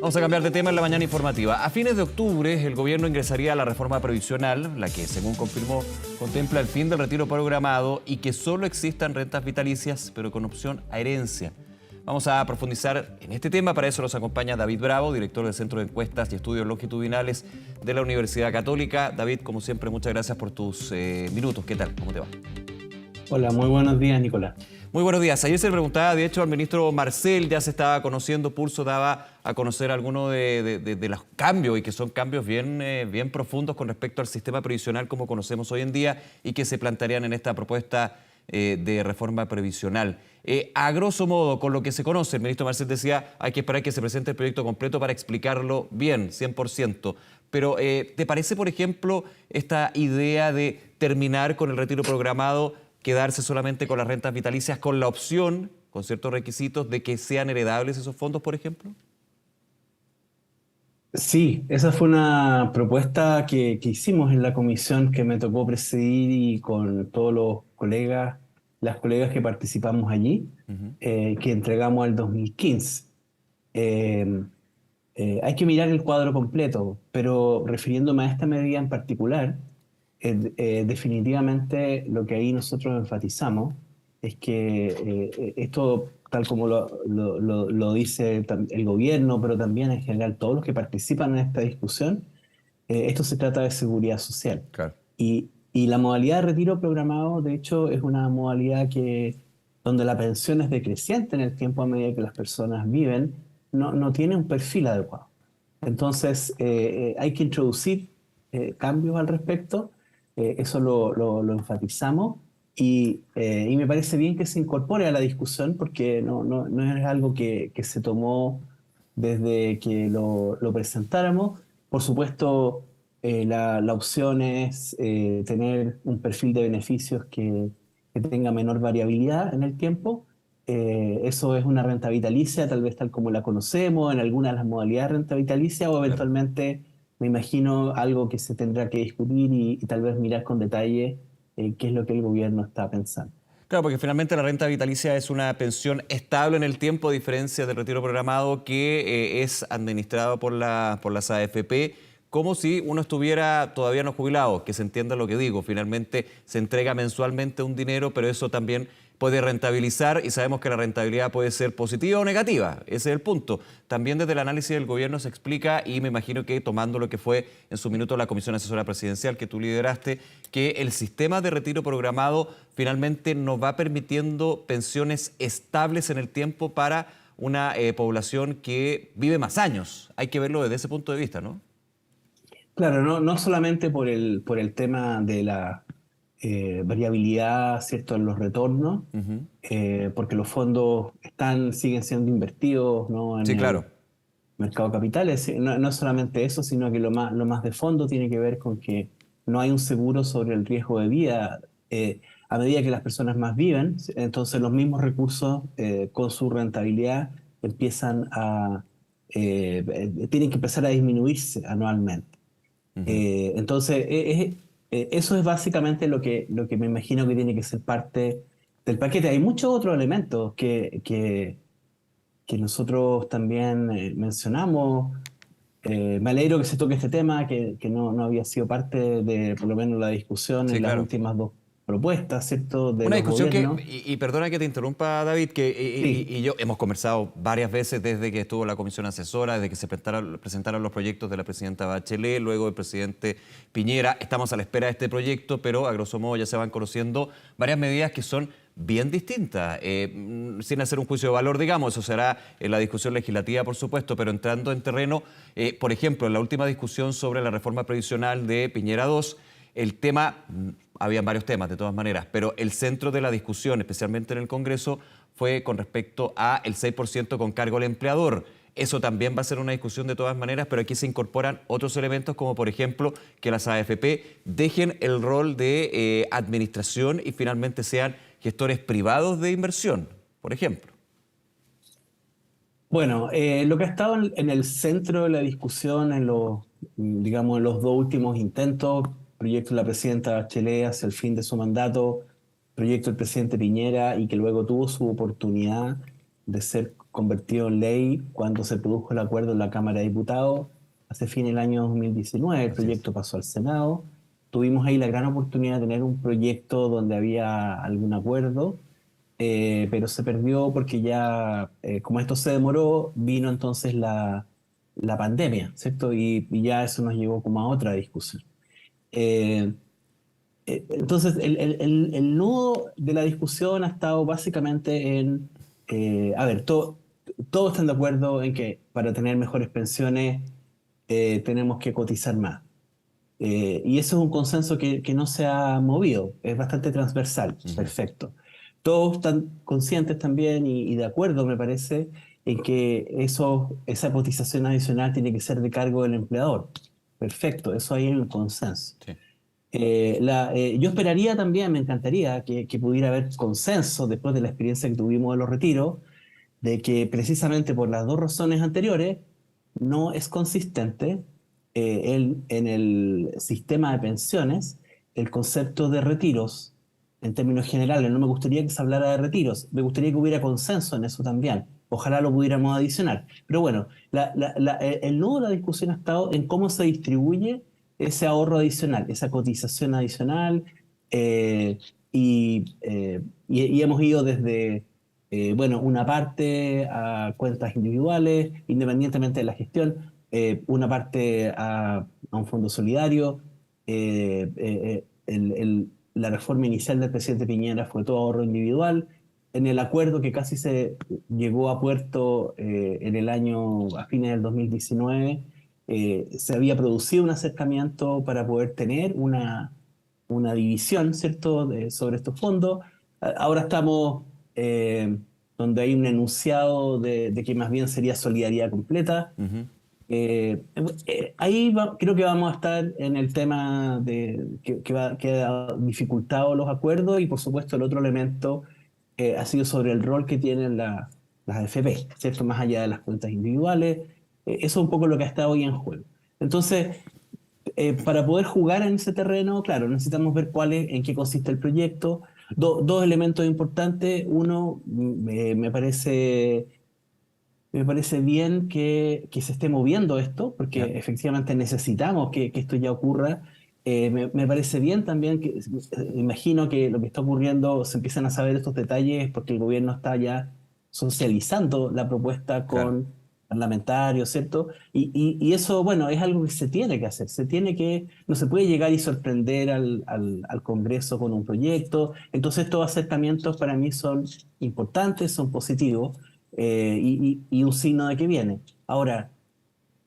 Vamos a cambiar de tema en la mañana informativa. A fines de octubre, el gobierno ingresaría a la reforma previsional, la que, según confirmó, contempla el fin del retiro programado y que solo existan rentas vitalicias, pero con opción a herencia. Vamos a profundizar en este tema. Para eso nos acompaña David Bravo, director del Centro de Encuestas y Estudios Longitudinales de la Universidad Católica. David, como siempre, muchas gracias por tus minutos. ¿Qué tal? ¿Cómo te va? Hola, muy buenos días, Nicolás. Muy buenos días. Ayer se le preguntaba, de hecho, al ministro Marcel, ya se estaba conociendo, Pulso daba a conocer algunos de los cambios, y que son cambios bien profundos con respecto al sistema previsional como conocemos hoy en día y que se plantearían en esta propuesta de reforma previsional. A grosso modo, con lo que se conoce, el ministro Marcel decía, hay que esperar que se presente el proyecto completo para explicarlo bien, 100%. Pero, ¿te parece, por ejemplo, esta idea de terminar con el retiro programado, quedarse solamente con las rentas vitalicias, con la opción, con ciertos requisitos, de que sean heredables esos fondos, por ejemplo? Sí, esa fue una propuesta que hicimos en la comisión que me tocó presidir y con todos los colegas, las colegas que participamos allí, Ujú. que entregamos el 2015. Eh, Hay que mirar el cuadro completo, pero refiriéndome a esta medida en particular, definitivamente lo que ahí nosotros enfatizamos es que esto, tal como lo dice el gobierno, pero también en general todos los que participan en esta discusión, esto se trata de seguridad social. Claro. Y la modalidad de retiro programado, de hecho, es una modalidad donde la pensión es decreciente en el tiempo a medida que las personas viven, no tiene un perfil adecuado. Entonces, hay que introducir cambios al respecto, eso lo enfatizamos y me parece bien que se incorpore a la discusión porque no es algo que se tomó desde que lo presentáramos. Por supuesto, la opción es tener un perfil de beneficios que tenga menor variabilidad en el tiempo. Eso es una renta vitalicia, tal vez tal como la conocemos, en algunas de las modalidades de renta vitalicia, o Claro. eventualmente, me imagino, algo que se tendrá que discutir y tal vez mirar con detalle qué es lo que el gobierno está pensando. Claro, porque finalmente la renta vitalicia es una pensión estable en el tiempo, a diferencia del retiro programado que es administrado por las AFP, como si uno estuviera todavía no jubilado, que se entienda lo que digo. Finalmente se entrega mensualmente un dinero, pero eso también puede rentabilizar y sabemos que la rentabilidad puede ser positiva o negativa. Ese es el punto. También desde el análisis del gobierno se explica, y me imagino que tomando lo que fue en su minuto la Comisión Asesora Presidencial que tú lideraste, que el sistema de retiro programado finalmente nos va permitiendo pensiones estables en el tiempo para una población que vive más años. Hay que verlo desde ese punto de vista, ¿no? Claro, no solamente por el tema de la variabilidad, ¿cierto?, en los retornos, Ujú. porque los fondos siguen siendo invertidos, ¿no?, en Sí, el claro. mercado de capitales. No es solamente eso, sino que lo más de fondo tiene que ver con que no hay un seguro sobre el riesgo de vida. A medida que las personas más viven, entonces los mismos recursos con su rentabilidad tienen que empezar a disminuirse anualmente. Ujú. Entonces, eso es básicamente lo que me imagino que tiene que ser parte del paquete. Hay muchos otros elementos que nosotros también mencionamos. Me alegro que se toque este tema, que no había sido parte de, por lo menos, la discusión Sí, en las claro. últimas dos propuestas, ¿cierto?, de Una los discusión que, gobiernos. y perdona que te interrumpa, David, que Sí, y yo hemos conversado varias veces desde que estuvo la comisión asesora, desde que se presentaron los proyectos de la presidenta Bachelet, luego del presidente Piñera. Estamos a la espera de este proyecto, pero a grosso modo ya se van conociendo varias medidas que son bien distintas, sin hacer un juicio de valor, digamos. Eso será en la discusión legislativa, por supuesto, pero entrando en terreno, por ejemplo, en la última discusión sobre la reforma previsional de Piñera II, el tema, habían varios temas de todas maneras, pero el centro de la discusión, especialmente en el Congreso, fue con respecto a el 6% con cargo al empleador. Eso también va a ser una discusión de todas maneras, pero aquí se incorporan otros elementos, como por ejemplo que las AFP dejen el rol de administración y finalmente sean gestores privados de inversión, por ejemplo. bueno, lo que ha estado en el centro de la discusión digamos, en los dos últimos intentos, proyecto de la presidenta Bachelet hacia el fin de su mandato, proyecto del presidente Piñera y que luego tuvo su oportunidad de ser convertido en ley cuando se produjo el acuerdo en la Cámara de Diputados hace fin del año 2019. El Así es. proyecto pasó al Senado. Tuvimos ahí la gran oportunidad de tener un proyecto donde había algún acuerdo, pero se perdió porque ya, como esto se demoró, vino entonces la pandemia, ¿cierto? Y ya eso nos llevó como a otra discusión. Eh, entonces, el nudo de la discusión ha estado básicamente en, a ver, todos están de acuerdo en que para tener mejores pensiones tenemos que cotizar más. Y eso es un consenso que no se ha movido, es bastante transversal, Ujú. perfecto. Todos están conscientes también y de acuerdo, me parece, en que esa cotización adicional tiene que ser de cargo del empleador. Perfecto, eso ahí es un consenso. Sí. Yo esperaría también, me encantaría que pudiera haber consenso después de la experiencia que tuvimos de los retiros, de que precisamente por las dos razones anteriores no es consistente en el sistema de pensiones el concepto de retiros en términos generales. No me gustaría que se hablara de retiros, me gustaría que hubiera consenso en eso también. Ojalá lo pudiéramos adicionar. Pero bueno, el nudo de la discusión ha estado en cómo se distribuye ese ahorro adicional, esa cotización adicional, eh, y hemos ido desde bueno, una parte a cuentas individuales, independientemente de la gestión, una parte a un fondo solidario. La reforma inicial del presidente Piñera fue todo ahorro individual. En el acuerdo que casi se llegó a puerto en el año, a fines del 2019, se había producido un acercamiento para poder tener una división, ¿cierto?, sobre estos fondos. Ahora estamos donde hay un enunciado de que más bien sería solidaridad completa. Ujú. Creo que vamos a estar en el tema que ha dificultado los acuerdos y por supuesto el otro elemento ha sido sobre el rol que tienen las AFP, ¿cierto? Más allá de las cuentas individuales. Eso es un poco lo que está hoy en juego. Entonces, para poder jugar en ese terreno, claro, necesitamos ver en qué consiste el proyecto. Dos elementos importantes. Uno, me parece bien que se esté moviendo esto, ¿Ya? porque efectivamente necesitamos que esto ya ocurra. Me parece bien también imagino que lo que está ocurriendo, se empiezan a saber estos detalles porque el gobierno está ya socializando la propuesta Claro. con parlamentarios, ¿cierto? Y eso, bueno, es algo que se tiene que hacer. No se puede llegar y sorprender al Congreso con un proyecto. Entonces estos acercamientos para mí son importantes, son positivos, y un signo de que viene. Ahora,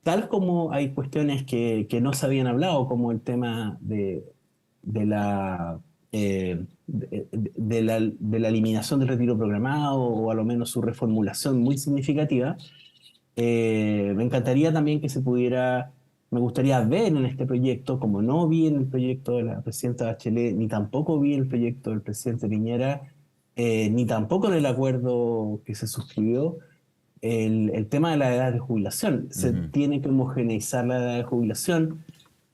tal como hay cuestiones que no se habían hablado, como el tema de la, de la eliminación del retiro programado o a lo menos su reformulación muy significativa, me encantaría también que me gustaría ver en este proyecto, como no vi en el proyecto de la presidenta Bachelet, ni tampoco vi en el proyecto del presidente Piñera, ni tampoco en el acuerdo que se suscribió, el tema de la edad de jubilación. Se Ujú. tiene que homogeneizar la edad de jubilación.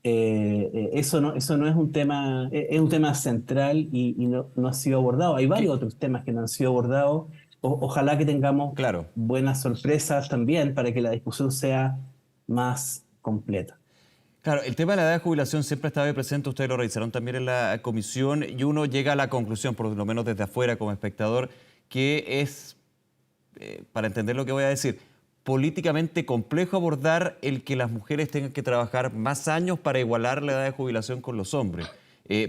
Eso no es un tema, es un tema central y no ha sido abordado. Hay varios ¿Qué? otros temas que no han sido abordados. Ojalá que tengamos Claro. buenas sorpresas también para que la discusión sea más completa. Claro, el tema de la edad de jubilación siempre ha estado ahí presente, ustedes lo revisaron también en la comisión y uno llega a la conclusión, por lo menos desde afuera como espectador, que es, para entender lo que voy a decir, políticamente complejo abordar el que las mujeres tengan que trabajar más años para igualar la edad de jubilación con los hombres.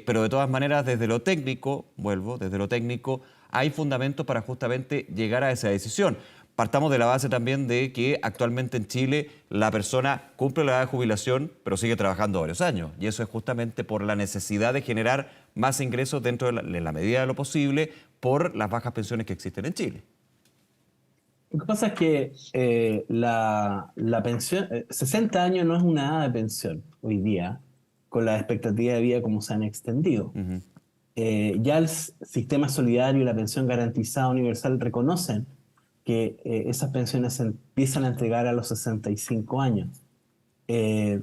Pero de todas maneras, desde lo técnico, vuelvo, desde lo técnico, hay fundamentos para justamente llegar a esa decisión. Partamos de la base también de que actualmente en Chile la persona cumple la edad de jubilación, pero sigue trabajando varios años. Y eso es justamente por la necesidad de generar más ingresos dentro de la medida de lo posible por las bajas pensiones que existen en Chile. Lo que pasa es que la pensión, 60 años no es una edad de pensión hoy día, con la expectativa de vida como se han extendido. Ujú. Ya el sistema solidario y la pensión garantizada universal reconocen que esas pensiones se empiezan a entregar a los 65 años. Eh,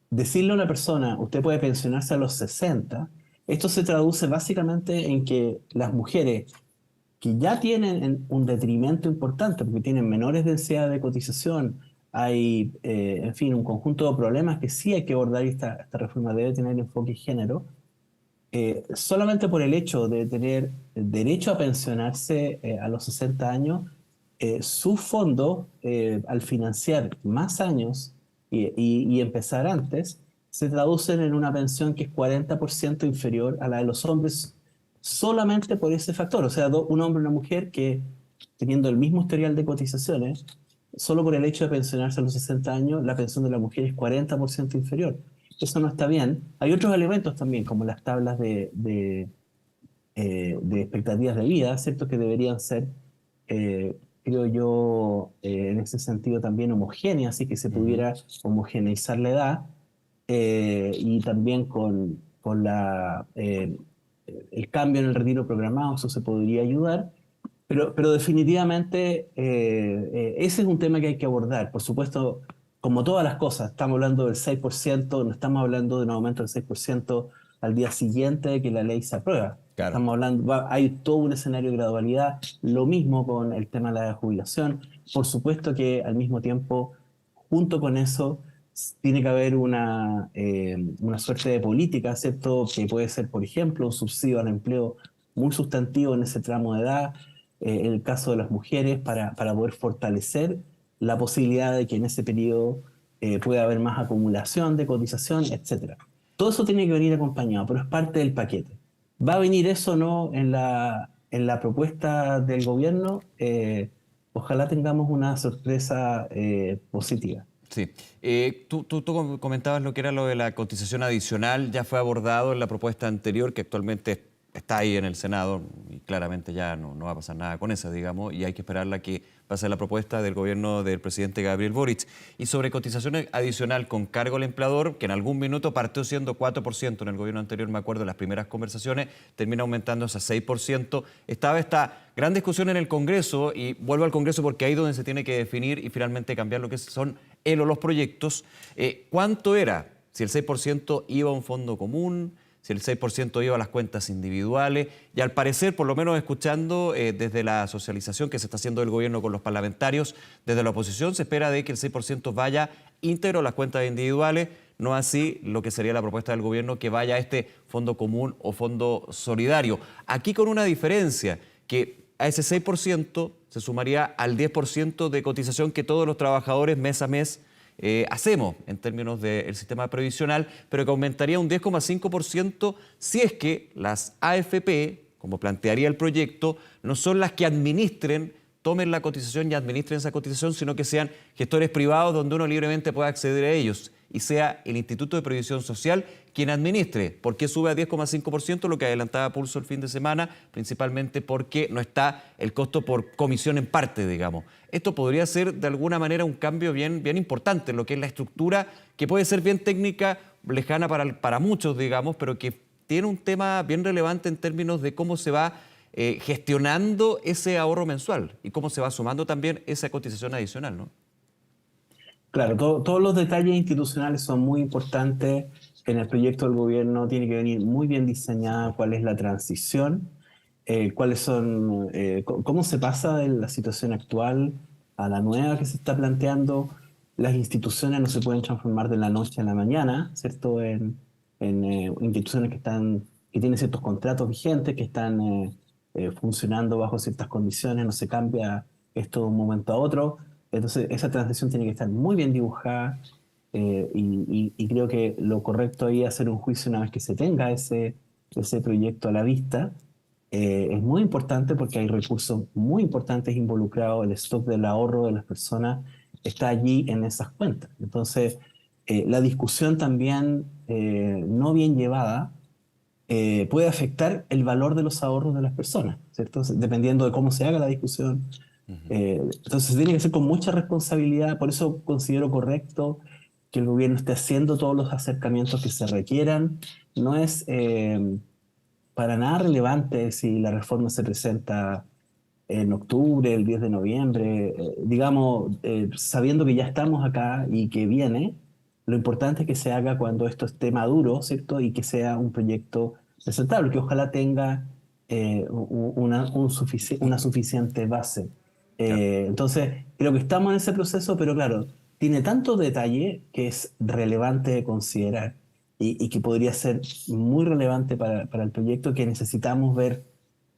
Decirle a una persona, usted puede pensionarse a los 60, esto se traduce básicamente en que las mujeres que ya tienen un detrimento importante, porque tienen menores densidades de cotización, hay, en fin, un conjunto de problemas que sí hay que abordar y esta reforma debe tener enfoque de género, solamente por el hecho de tener derecho a pensionarse a los 60 años, su fondo, al financiar más años y empezar antes, se traducen en una pensión que es 40% inferior a la de los hombres solamente por ese factor. O sea, un hombre y una mujer que, teniendo el mismo historial de cotizaciones, solo por el hecho de pensionarse a los 60 años, la pensión de la mujer es 40% inferior. Eso no está bien. Hay otros elementos también, como las tablas de expectativas de vida, ¿cierto? Que deberían ser, creo yo, en ese sentido también homogéneas, así que se Ujú. pudiera homogeneizar la edad, y también el cambio en el retiro programado, eso se podría ayudar. Pero definitivamente ese es un tema que hay que abordar. Por supuesto, como todas las cosas, estamos hablando del 6%, no estamos hablando de un aumento del 6% al día siguiente de que la ley se aprueba. Claro. Estamos hablando, hay todo un escenario de gradualidad, lo mismo con el tema de la jubilación. Por supuesto que al mismo tiempo, junto con eso, tiene que haber una suerte de política, ¿cierto? Que puede ser, por ejemplo, un subsidio al empleo muy sustantivo en ese tramo de edad, en el caso de las mujeres, para poder fortalecer la posibilidad de que en ese periodo pueda haber más acumulación de cotización, etcétera. Todo eso tiene que venir acompañado, pero es parte del paquete. ¿Va a venir eso o no en la propuesta del gobierno? Ojalá tengamos una sorpresa positiva. Sí. Tú comentabas lo que era lo de la cotización adicional, ya fue abordado en la propuesta anterior que actualmente está ahí en el Senado y claramente ya no va a pasar nada con esa, digamos, y hay que esperar a que pase la propuesta del gobierno del presidente Gabriel Boric. Y sobre cotización adicional con cargo al empleador, que en algún minuto partió siendo 4% en el gobierno anterior, me acuerdo, en las primeras conversaciones, termina aumentando a 6%. Estaba esta gran discusión en el Congreso, y vuelvo al Congreso porque ahí es donde se tiene que definir y finalmente cambiar lo que son él o los proyectos. ¿Cuánto era? Si el 6% iba a un fondo común, si el 6% iba a las cuentas individuales, y al parecer, por lo menos escuchando desde la socialización que se está haciendo del gobierno con los parlamentarios, desde la oposición se espera de que el 6% vaya íntegro a las cuentas individuales, no así lo que sería la propuesta del gobierno, que vaya a este fondo común o fondo solidario. Aquí con una diferencia, que a ese 6% se sumaría al 10% de cotización que todos los trabajadores mes a mes hacemos en términos del sistema previsional, pero que aumentaría un 10,5% si es que las AFP, como plantearía el proyecto, no son las que administren, tomen la cotización y administren esa cotización, sino que sean gestores privados donde uno libremente pueda acceder a ellos y sea el Instituto de Previsión Social quien administre. ¿Por qué sube a 10,5%? Lo que adelantaba Pulso el fin de semana, principalmente porque no está el costo por comisión en parte, digamos. Esto podría ser de alguna manera un cambio bien importante en lo que es la estructura, que puede ser bien técnica, lejana para muchos, digamos, pero que tiene un tema bien relevante en términos de cómo se va gestionando ese ahorro mensual y cómo se va sumando también esa cotización adicional, ¿no? Claro, todos los detalles institucionales son muy importantes. En el proyecto del gobierno tiene que venir muy bien diseñada cuál es la transición, cómo se pasa de la situación actual a la nueva que se está planteando. Las instituciones no se pueden transformar de la noche a la mañana, ¿cierto? En instituciones que tienen ciertos contratos vigentes, que están funcionando bajo ciertas condiciones, no se cambia esto de un momento a otro. Entonces, esa transición tiene que estar muy bien dibujada, y creo que lo correcto ahí es hacer un juicio una vez que se tenga ese proyecto a la vista. Es muy importante porque hay recursos muy importantes involucrados, el stock del ahorro de las personas está allí en esas cuentas. Entonces, la discusión también no bien llevada puede afectar el valor de los ahorros de las personas, ¿cierto? Dependiendo de cómo se haga la discusión. Entonces tiene que ser con mucha responsabilidad, por eso considero correcto que el gobierno esté haciendo todos los acercamientos que se requieran. No es para nada relevante si la reforma se presenta en octubre, el 10 de noviembre, digamos, sabiendo que ya estamos acá y que viene, lo importante es que se haga cuando esto esté maduro, ¿cierto? Y que sea un proyecto presentable, que ojalá tenga una suficiente base. Claro. Entonces, creo que estamos en ese proceso, pero claro, tiene tanto detalle que es relevante de considerar y que podría ser muy relevante para el proyecto que necesitamos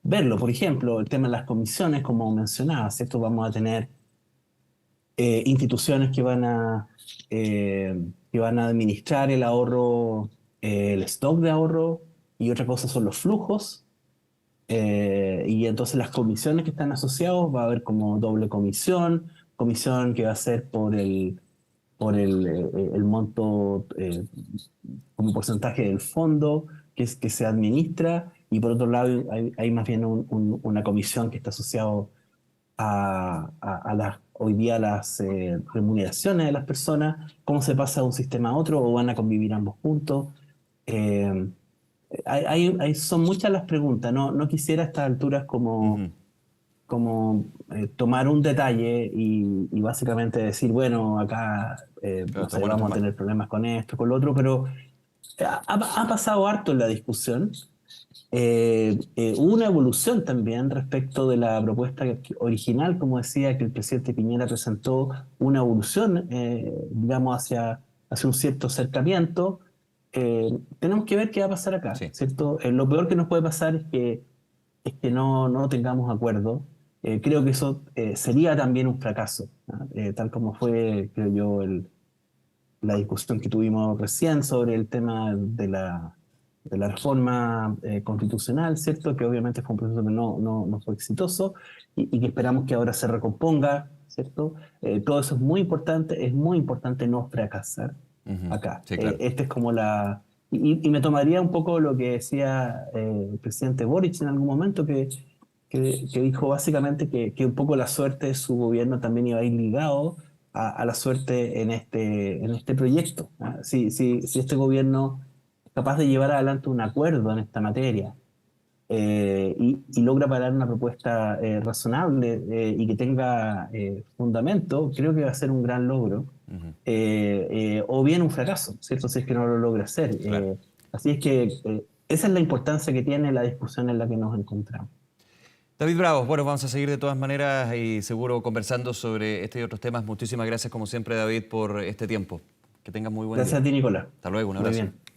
verlo. Por ejemplo, el tema de las comisiones, como mencionabas, ¿cierto? Vamos a tener instituciones que van a administrar el ahorro, el stock de ahorro, y otra cosa son los flujos. Y entonces las comisiones que están asociadas va a haber como doble comisión que va a ser por el monto como porcentaje del fondo que se administra, y por otro lado hay más bien una comisión que está asociada hoy día las remuneraciones de las personas, cómo se pasa de un sistema a otro o van a convivir ambos juntos. Eh, Son muchas las preguntas. No quisiera a estas alturas Ujú. tomar un detalle y básicamente decir, bueno, acá Claro, no está sé, bueno, está vamos a malo. tener problemas con esto, con lo otro, pero ha pasado harto en la discusión. Hubo una evolución también respecto de la propuesta original, como decía, que el presidente Piñera presentó una evolución, digamos, hacia un cierto acercamiento. Tenemos que ver qué va a pasar acá, Sí. ¿cierto? Lo peor que nos puede pasar es que no tengamos acuerdo. Creo que eso sería también un fracaso, ¿no? Tal como fue, creo yo, la discusión que tuvimos recién sobre el tema de la reforma constitucional, ¿cierto? Que obviamente fue un proceso que no fue exitoso y que esperamos que ahora se recomponga, ¿cierto? Todo eso es muy importante no fracasar Ujú. acá. Sí, claro. Este es como y me tomaría un poco lo que decía el presidente Boric en algún momento, que dijo básicamente que un poco la suerte de su gobierno también iba a ir ligado a la suerte en este proyecto, ¿ah? Si este gobierno es capaz de llevar adelante un acuerdo en esta materia y logra parar una propuesta razonable y que tenga fundamento, creo que va a ser un gran logro, Ujú. o bien un fracaso, ¿cierto? Si es que no lo logra hacer. Claro. Así es que esa es la importancia que tiene la discusión en la que nos encontramos. David Bravo, bueno, vamos a seguir de todas maneras y seguro conversando sobre este y otros temas. Muchísimas gracias, como siempre, David, por este tiempo. Que tengas muy buen día. Gracias a ti, Nicolás. Hasta luego, un Muy abrazo. bien.